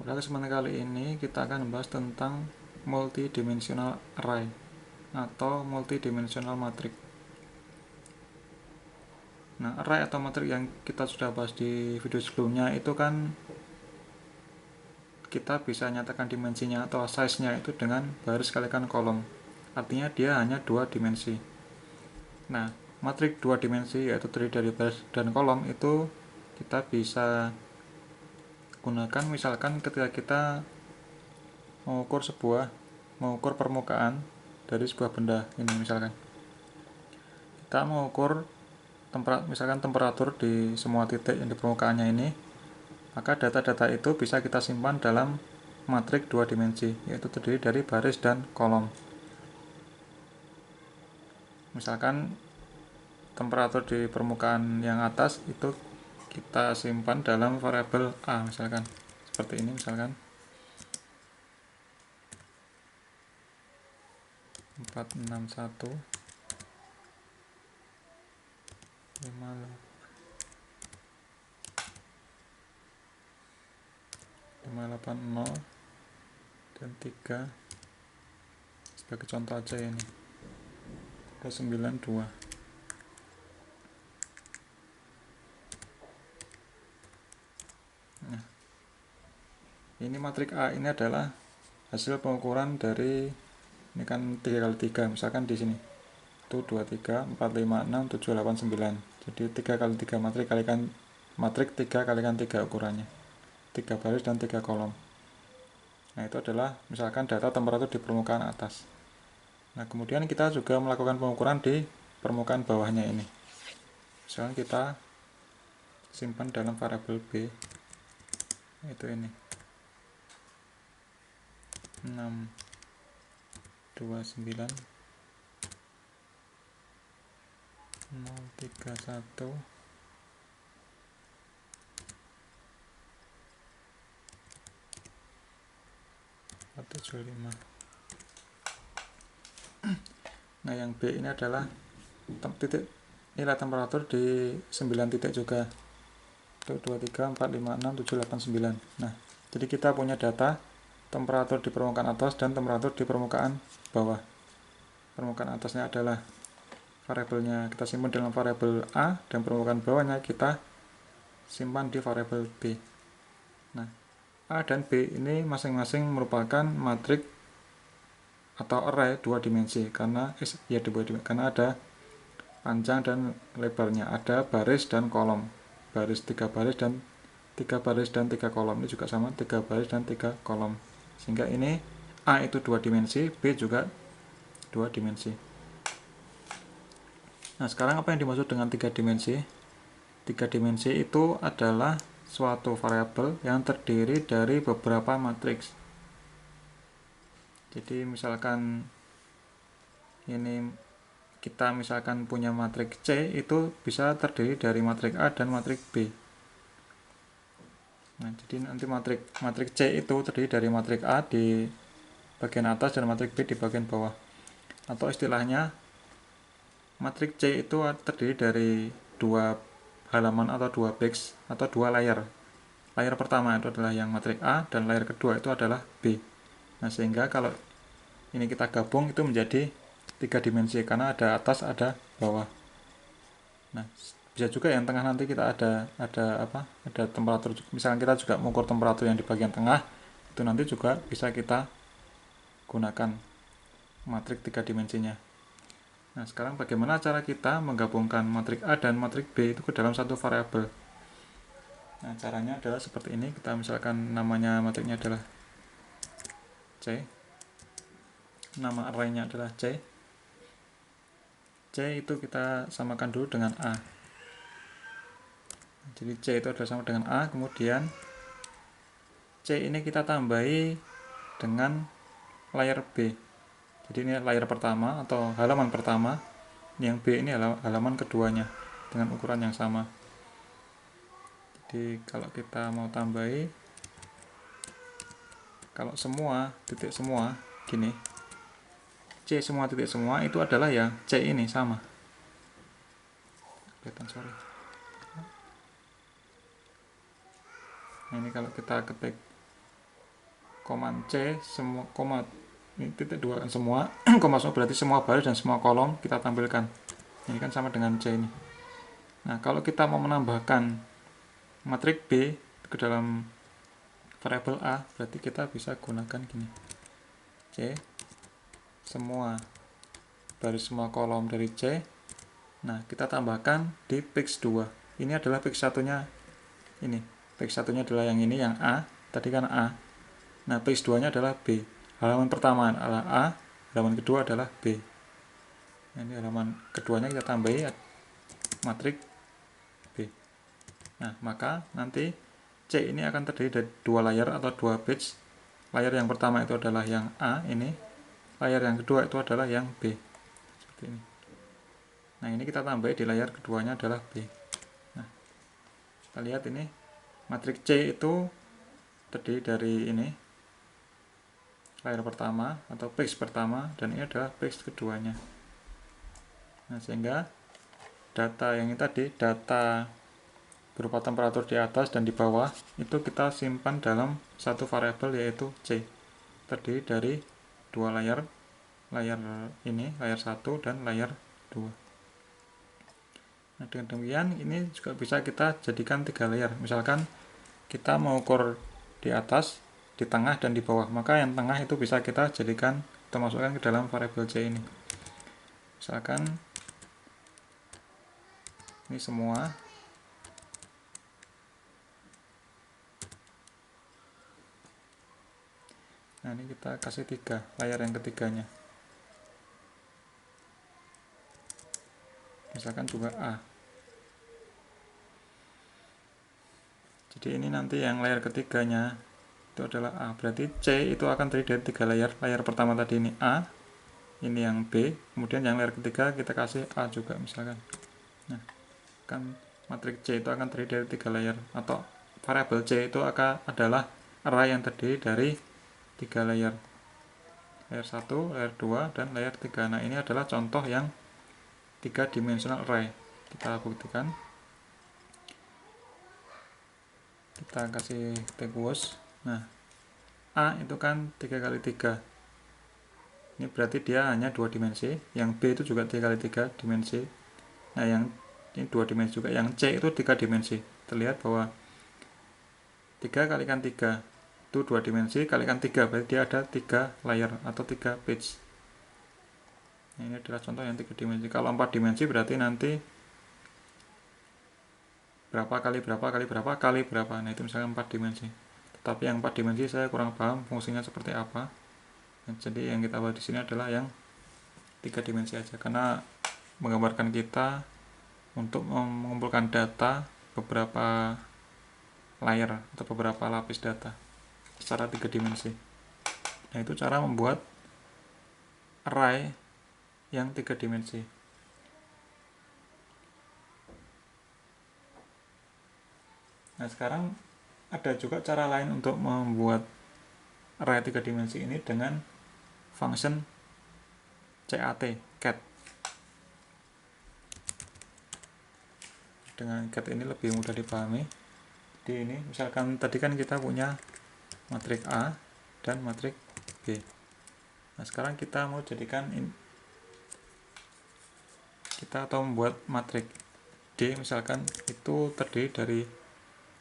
Pada kesempatan kali ini kita akan membahas tentang multidimensional array atau multidimensional matrix. Nah, array atau matrix yang kita sudah bahas di video sebelumnya itu kan kita bisa nyatakan dimensinya atau size-nya itu dengan baris kalikan kolom. Artinya dia hanya dua dimensi. Nah, matriks dua dimensi yaitu terdiri dari baris dan kolom itu kita bisa gunakan misalkan ketika kita mengukur permukaan dari sebuah benda. Ini misalkan kita mengukur misalkan temperatur di semua titik yang di permukaannya ini, maka data-data itu bisa kita simpan dalam matriks dua dimensi, yaitu terdiri dari baris dan kolom. Misalkan temperatur di permukaan yang atas itu kita simpan dalam variabel A, misalkan seperti ini, misalkan 461 580 dan 3 sebagai contoh aja ini 292. Nah, ini matriks A ini adalah hasil pengukuran dari ini kan 3x3, misalkan di sini itu 23 4 5 6 7 8 9. Jadi 3x3 matriks kalikan matriks 3 kalikan 3 ukurannya, 3 baris dan 3 kolom. Nah, itu adalah misalkan data temperatur di permukaan atas. Nah, kemudian kita juga melakukan pengukuran di permukaan bawahnya ini. Misalkan kita simpan dalam variabel B, itu ini 629 031 475. Nah, yang B ini adalah titik nilai temperatur di 9 titik juga. Itu 23 4 5 6 7 8 9. Nah, jadi kita punya data temperatur di permukaan atas dan temperatur di permukaan bawah. Permukaan atasnya adalah variabelnya kita simpan dalam variabel A, dan permukaan bawahnya kita simpan di variabel B. Nah, A dan B ini masing-masing merupakan matriks atau array dua dimensi karena ada panjang dan lebarnya, ada baris dan kolom, baris 3 baris dan 3 kolom. Ini juga sama, 3 baris dan 3 kolom, sehingga ini A itu dua dimensi, B juga dua dimensi. Nah, sekarang apa yang dimaksud dengan 3 dimensi? 3 dimensi itu adalah suatu variabel yang terdiri dari beberapa matriks. Jadi misalkan ini kita misalkan punya matriks C, itu bisa terdiri dari matriks A dan matriks B. Nah, jadi nanti matriks C itu terdiri dari matriks A di bagian atas dan matriks B di bagian bawah. Atau istilahnya matriks C itu terdiri dari dua halaman atau dua box atau dua layer. Layer pertama itu adalah yang matriks A dan layer kedua itu adalah B. Nah, sehingga kalau ini kita gabung itu menjadi 3 dimensi karena ada atas ada bawah. Nah, bisa juga yang tengah nanti kita ada temperatur, misalkan kita juga mengukur temperatur yang di bagian tengah, itu nanti juga bisa kita gunakan matriks 3 dimensinya. Nah, sekarang bagaimana cara kita menggabungkan matriks A dan matriks B itu ke dalam satu variabel? Nah, caranya adalah seperti ini. Kita misalkan namanya matriksnya adalah C, nama arraynya adalah C. C itu kita samakan dulu dengan A. Jadi C itu adalah sama dengan A, kemudian C ini kita tambahi dengan layer B. Jadi ini layer pertama atau halaman pertama, yang B ini halaman keduanya dengan ukuran yang sama. Jadi kalau kita mau tambahi, kalau semua titik semua gini, C semua titik semua itu adalah ya C ini sama. Nah, ini kalau kita ketik command C semua koma ini titik dua kan semua koma semua berarti semua baris dan semua kolom kita tampilkan. Ini kan sama dengan C ini. Nah, kalau kita mau menambahkan matriks B ke dalam variabel A, berarti kita bisa gunakan gini. C semua baris semua kolom dari C. Nah, kita tambahkan di pix 2. Ini adalah pix satunya ini. Pix satunya adalah yang ini, yang A. Tadi kan A. Nah, pix 2-nya adalah B. Halaman pertama adalah A, halaman kedua adalah B. Nah, ini halaman keduanya kita tambahi matriks B. Nah, maka nanti C ini akan terdiri dari dua layar atau dua page. Layar yang pertama itu adalah yang A ini. Layar yang kedua itu adalah yang B. Seperti ini. Nah, ini kita tambahi di layar keduanya adalah B. Nah, kita lihat ini matriks C itu terdiri dari ini layar pertama atau page pertama, dan ini adalah page keduanya. Nah, sehingga data yang ini tadi, data berupa temperatur di atas dan di bawah, itu kita simpan dalam satu variabel yaitu C, terdiri dari dua layar, layar ini, layar 1 dan layar 2. Nah, dengan demikian ini juga bisa kita jadikan 3 layar. Misalkan kita mau ukur di atas, di tengah, dan di bawah, maka yang tengah itu bisa kita jadikan, kita masukkan ke dalam variabel C ini. Misalkan ini semua, nah ini kita kasih 3 layar yang ketiganya, misalkan juga A. Jadi ini nanti yang layar ketiganya itu adalah A, berarti C itu akan terdiri dari 3 layar. Layar pertama tadi ini A, ini yang B, kemudian yang layar ketiga kita kasih A juga misalkan. Nah, kan matriks C itu akan terdiri dari 3 layar, atau variabel C itu adalah array yang terdiri dari 3 layar. Layar 1, layar 2, dan layar 3. Nah, ini adalah contoh yang 3 dimensional array. Kita buktikan. Kita kasih tag was. Nah, A itu kan 3 kali 3. Ini berarti dia hanya 2 dimensi. Yang B itu juga 3 kali 3 dimensi. Nah, yang ini 2 dimensi juga. Yang C itu 3 dimensi. Terlihat bahwa 3 kalikan 3 itu 2 dimensi, kalikan 3 berarti dia ada 3 layer atau 3 page. Nah, ini adalah contoh yang 3 dimensi. Kalau 4 dimensi berarti nanti berapa kali berapa kali berapa kali berapa. Nah, itu misalnya 4 dimensi. Tetapi yang 4 dimensi saya kurang paham fungsinya seperti apa. Nah, jadi yang kita bahas di sini adalah yang 3 dimensi aja, karena menggambarkan kita untuk mengumpulkan data beberapa layer atau beberapa lapis data secara 3 dimensi. Nah, itu cara membuat array yang 3 dimensi. Nah, sekarang ada juga cara lain untuk membuat array 3 dimensi ini dengan function cat. Dengan cat ini lebih mudah dipahami. Jadi ini misalkan tadi kan kita punya matriks A dan matriks B. Nah, sekarang kita mau jadikan kita atau membuat matriks D misalkan itu terdiri dari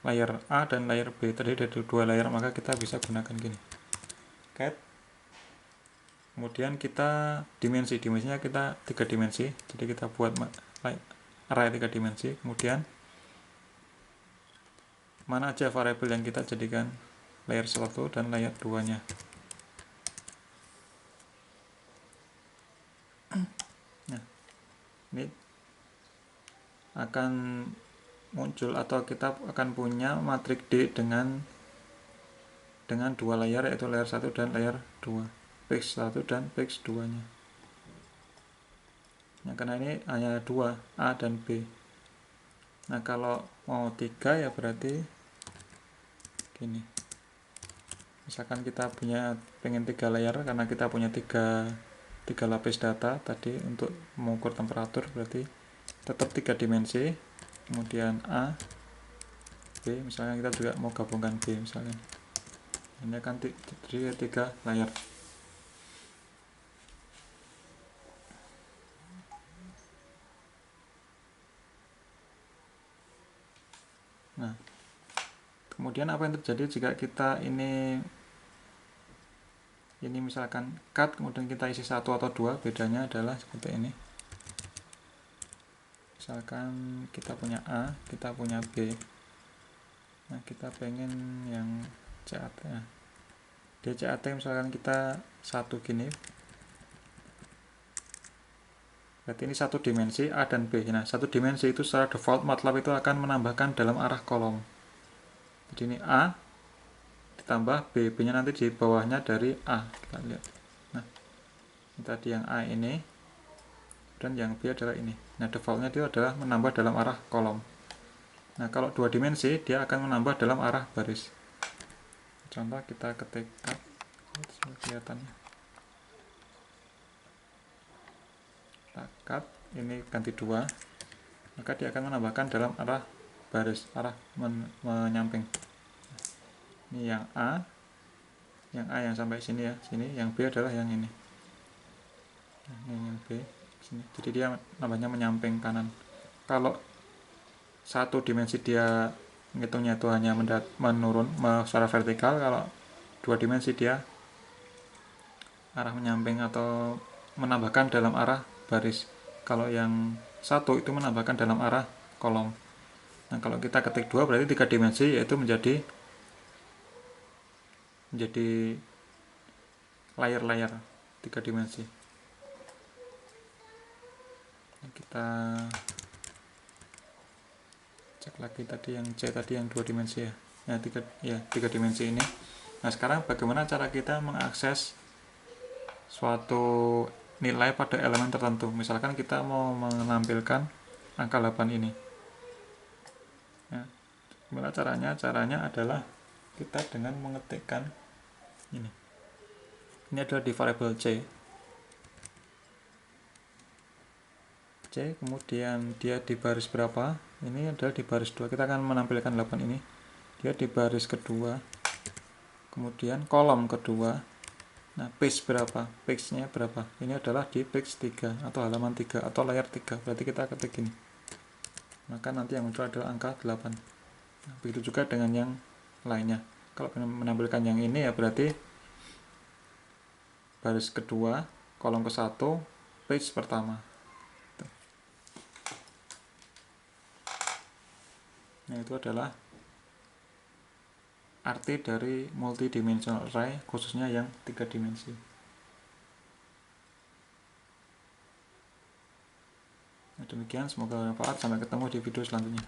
layer A dan layer B, terdiri dari 2 layer, maka kita bisa gunakan gini. Cat. Kemudian kita dimensinya kita 3 dimensi. Jadi kita buat array 3 dimensi. Kemudian mana aja variabel yang kita jadikan layer 1 dan layer 2-nya. Nah, ini akan muncul atau kita akan punya matriks D dengan 2 layer, yaitu layer 1 dan layer 2, page 1 dan page 2-nya. Nah, karena ini hanya 2, A dan B. Nah, kalau mau 3 ya berarti gini. Misalkan kita pengen 3 layer, karena kita punya 3 lapis data tadi untuk mengukur temperatur, berarti tetap 3 dimensi. Kemudian A, B, misalnya kita juga mau gabungkan B misalnya. Ini akan terdiri dari 3 layer. Nah, kemudian apa yang terjadi jika kita ini misalkan cut, kemudian kita isi 1 atau 2, bedanya adalah seperti ini. Misalkan kita punya A, kita punya B. Nah, kita pengen yang CAT. Nah, di CAT misalkan kita 1 gini. Berarti ini 1 dimensi A dan B. Nah, 1 dimensi itu secara default MATLAB itu akan menambahkan dalam arah kolom. Jadi ini A ditambah B, B-nya nanti di bawahnya dari A. Kita lihat. Nah, ini tadi yang A ini, dan yang B adalah ini. Nah, defaultnya itu adalah menambah dalam arah kolom. Nah, kalau 2 dimensi dia akan menambah dalam arah baris. Contoh kita ketik cut, kelihatannya. Kita cut, ini ganti 2, maka dia akan menambahkan dalam arah baris, arah menyamping. Ini yang A yang sampai sini ya, sini. Yang B adalah yang ini. Nah, ini yang B sini. Jadi dia nambahnya menyamping kanan. Kalau 1 dimensi dia ngitungnya itu hanya menurun secara vertikal, kalau 2 dimensi dia arah menyamping atau menambahkan dalam arah baris. Kalau yang 1 itu menambahkan dalam arah kolom. Nah, kalau kita ketik 2 berarti 3 dimensi, yaitu menjadi layer-layer 3 dimensi. Kita cek lagi tadi yang C tadi yang 2 dimensi ya. Ya, 3 dimensi ini. Nah, sekarang bagaimana cara kita mengakses suatu nilai pada elemen tertentu. Misalkan kita mau menampilkan angka 8 ini. Ya, gimana caranya? Caranya adalah kita dengan mengetikkan ini. Ini adalah di variabel C. Kemudian dia di baris berapa? Ini adalah di baris 2. Kita akan menampilkan 8 ini. Dia di baris kedua. Kemudian kolom kedua. Nah, page berapa? Page-nya berapa? Ini adalah di page 3 atau halaman 3 atau layar 3. Berarti kita ketik ini. Maka nanti yang muncul adalah angka 8. Nah, begitu juga dengan yang lainnya. Kalau menampilkan yang ini ya berarti baris kedua, kolom ke-1, page pertama. Nah, itu adalah arti dari multidimensional array, khususnya yang 3 dimensi. Nah, demikian, semoga bermanfaat. Sampai ketemu di video selanjutnya.